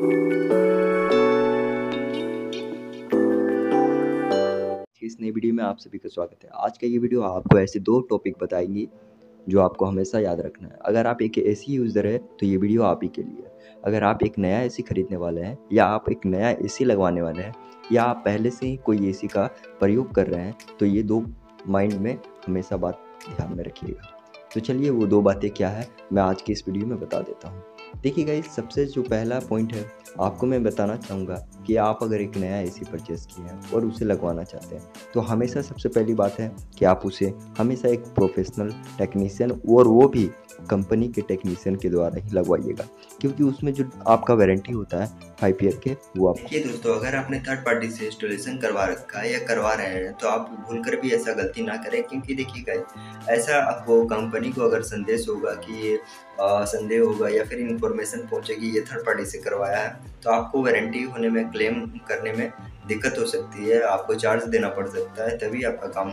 इस नई वीडियो में आप सभी का स्वागत है। आज का ये वीडियो आपको ऐसे 2 टॉपिक बताएँगी जो आपको हमेशा याद रखना है। अगर आप एक एसी यूज़र है तो ये वीडियो आप ही के लिए है। अगर आप एक नया एसी खरीदने वाले हैं या आप एक नया एसी लगवाने वाले हैं या आप पहले से ही कोई एसी का प्रयोग कर रहे हैं तो ये 2 माइंड में हमेशा बात ध्यान में रखिएगा। तो चलिए वो 2 बातें क्या है मैं आज की इस वीडियो में बता देता हूँ। देखिए गाइस, सबसे जो पहला पॉइंट है आपको मैं बताना चाहूँगा कि आप अगर एक नया एसी परचेज़ किए हैं और उसे लगवाना चाहते हैं तो हमेशा सबसे पहली बात है कि आप उसे हमेशा एक प्रोफेशनल टेक्नीशियन और वो भी कंपनी के टेक्नीशियन के द्वारा ही लगवाइएगा, क्योंकि उसमें जो आपका वारंटी होता है 5 ईयर के वो आप देखिए दोस्तों, अगर आपने थर्ड पार्टी से इंस्टॉलेशन करवा रखा है या करवा रहे हैं तो आप भूल कर भी ऐसा गलती ना करें, क्योंकि देखिए गाइस, ऐसा आपको कंपनी को अगर संदेश होगा कि ये संदेह होगा या फिर इन्फॉर्मेशन पहुंचेगी ये थर्ड पार्टी से करवाया है तो आपको वारंटी होने में क्लेम करने में दिक्कत हो सकती है, आपको चार्ज देना पड़ सकता है, तभी आपका काम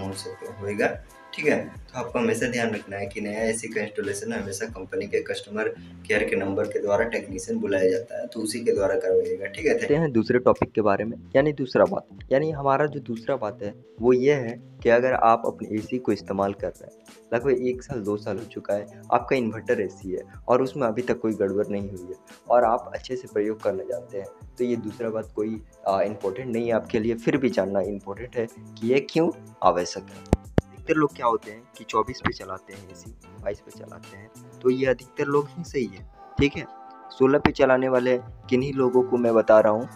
होएगा। ठीक है, तो आपको हमेशा ध्यान रखना है कि नया एसी का इंस्टॉलेशन हमेशा कंपनी के कस्टमर केयर के नंबर के द्वारा टेक्नीशियन बुलाया जाता है, तो उसी के द्वारा करवाइएगा। ठीक है, आते हैं दूसरे टॉपिक के बारे में, यानी दूसरा बात, यानी हमारा जो दूसरा बात है वो ये है कि अगर आप अपने एसी को इस्तेमाल कर रहे हैं, लगभग 1 साल 2 साल हो चुका है, आपका इन्वर्टर एसी है और उसमें अभी तक कोई गड़बड़ नहीं हुई है और आप अच्छे से प्रयोग करना चाहते हैं, तो ये दूसरा बात कोई इम्पोर्टेंट नहीं है आपके लिए, फिर भी जानना इम्पोर्टेंट है कि ये क्यों आवश्यक है। अधिकतर लोग क्या होते हैं कि 24 पे चलाते हैं एसी, 22 पे चलाते हैं, तो ये अधिकतर लोग ही सही है, ठीक है। 16 पे चलाने वाले किन्हीं लोगों को मैं बता रहा हूँ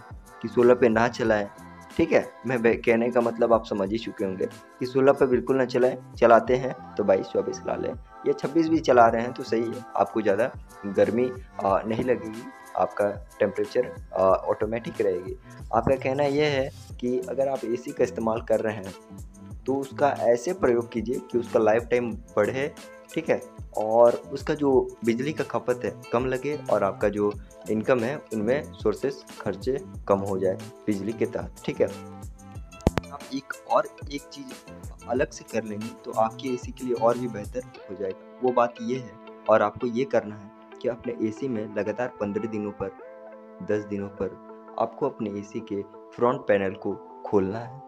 कि 16 पे ना चलाएं, ठीक है। मैं कहने का मतलब आप समझ ही चुके होंगे कि 16 पे बिल्कुल ना चलाएं, चलाते हैं तो 22-24 ला लें या 26 भी चला रहे हैं तो सही है, आपको ज़्यादा गर्मी नहीं लगेगी, आपका टेम्परेचर ऑटोमेटिक रहेगी। आपका कहना ये है कि अगर आप एसी का इस्तेमाल कर रहे हैं तो उसका ऐसे प्रयोग कीजिए कि उसका लाइफ टाइम बढ़े, ठीक है, और उसका जो बिजली का खपत है कम लगे और आपका जो इनकम है उनमें सोर्सेस खर्चे कम हो जाए बिजली के तहत, ठीक है। आप एक चीज़ अलग से कर लेंगे तो आपके एसी के लिए और भी बेहतर हो जाएगा। वो बात ये है और आपको ये करना है कि अपने एसी में लगातार 15 दिनों पर 10 दिनों पर आपको अपने एसी के फ्रंट पैनल को खोलना है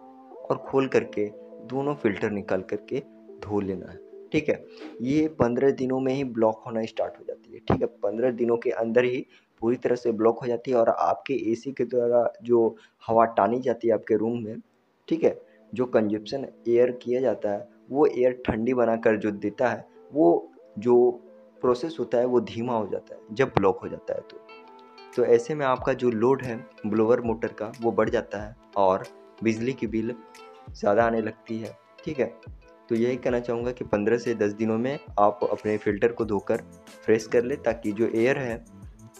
और खोल करके दोनों फ़िल्टर निकाल करके धो लेना है, ठीक है। ये 15 दिनों में ही ब्लॉक होना स्टार्ट हो जाती है, ठीक है। 15 दिनों के अंदर ही पूरी तरह से ब्लॉक हो जाती है और आपके एसी के द्वारा जो हवा टानी जाती है आपके रूम में, ठीक है, जो कंजप्शन एयर किया जाता है वो एयर ठंडी बनाकर जो देता है, वो जो प्रोसेस होता है वो धीमा हो जाता है जब ब्लॉक हो जाता है तो ऐसे में आपका जो लोड है ब्लोअर मोटर का वो बढ़ जाता है और बिजली की बिल ज़्यादा आने लगती है, ठीक है। तो यही कहना चाहूँगा कि 15 से 10 दिनों में आप अपने फ़िल्टर को धोकर फ्रेश कर लें ताकि जो एयर है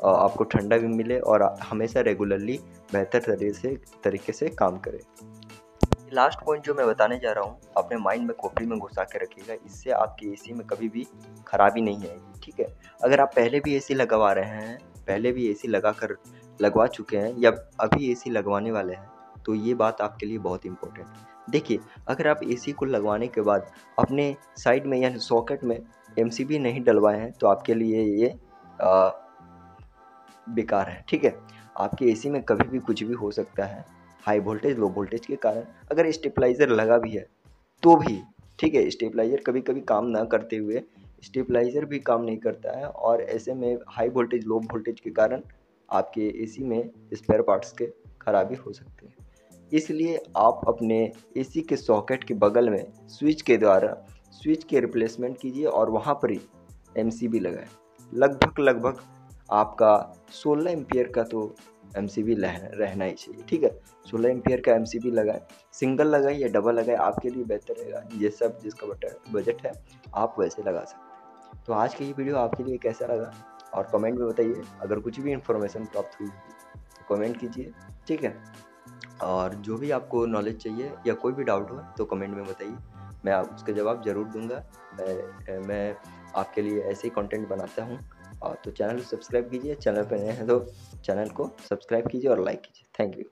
आपको ठंडा भी मिले और हमेशा रेगुलरली बेहतर तरीके से काम करे। लास्ट पॉइंट जो मैं बताने जा रहा हूँ अपने माइंड में खोपड़ी में घुसा के रखिएगा, इससे आपके एसी में कभी भी खराबी नहीं आएगी, ठीक है। अगर आप पहले भी एसी लगवा रहे हैं, पहले भी एसी लगवा चुके हैं या अभी एसी लगवाने वाले हैं तो ये बात आपके लिए बहुत इम्पोर्टेंट है। देखिए, अगर आप एसी को लगवाने के बाद अपने साइड में यानी सॉकेट में एमसीबी नहीं डलवाए हैं तो आपके लिए ये बेकार है, ठीक है। आपके एसी में कभी भी कुछ भी हो सकता है, हाई वोल्टेज लो वोल्टेज के कारण। अगर स्टेबलाइज़र लगा भी है तो भी, ठीक है, स्टेबलाइज़र कभी कभी काम ना करते हुए स्टेबलाइज़र भी काम नहीं करता है और ऐसे में हाई वोल्टेज लो वोल्टेज के कारण आपके एसी में स्पेयर पार्ट्स के खराबी हो सकती है। इसलिए आप अपने एसी के सॉकेट के बगल में स्विच के द्वारा स्विच के रिप्लेसमेंट कीजिए और वहाँ पर ही एमसीबी लगाएं। लगभग आपका 16 एम्पियर का तो एमसीबी रहना ही चाहिए, ठीक है। 16 एम्पियर का एमसीबी लगाएं, सिंगल लगाएं या डबल लगाएं, आपके लिए बेहतर रहेगा। ये सब जिसका बजट है आप वैसे लगा सकते हैं। तो आज की ये वीडियो आपके लिए कैसा लगा और कमेंट में बताइए। अगर कुछ भी इन्फॉर्मेशन प्राप्त हुई तो कमेंट कीजिए, ठीक है। और जो भी आपको नॉलेज चाहिए या कोई भी डाउट हो तो कमेंट में बताइए, मैं आप उसका जवाब ज़रूर दूंगा। मैं आपके लिए ऐसे ही कंटेंट बनाता हूँ। और तो चैनल को सब्सक्राइब कीजिए, चैनल पर नए हैं तो चैनल को सब्सक्राइब कीजिए और लाइक कीजिए। Thank you.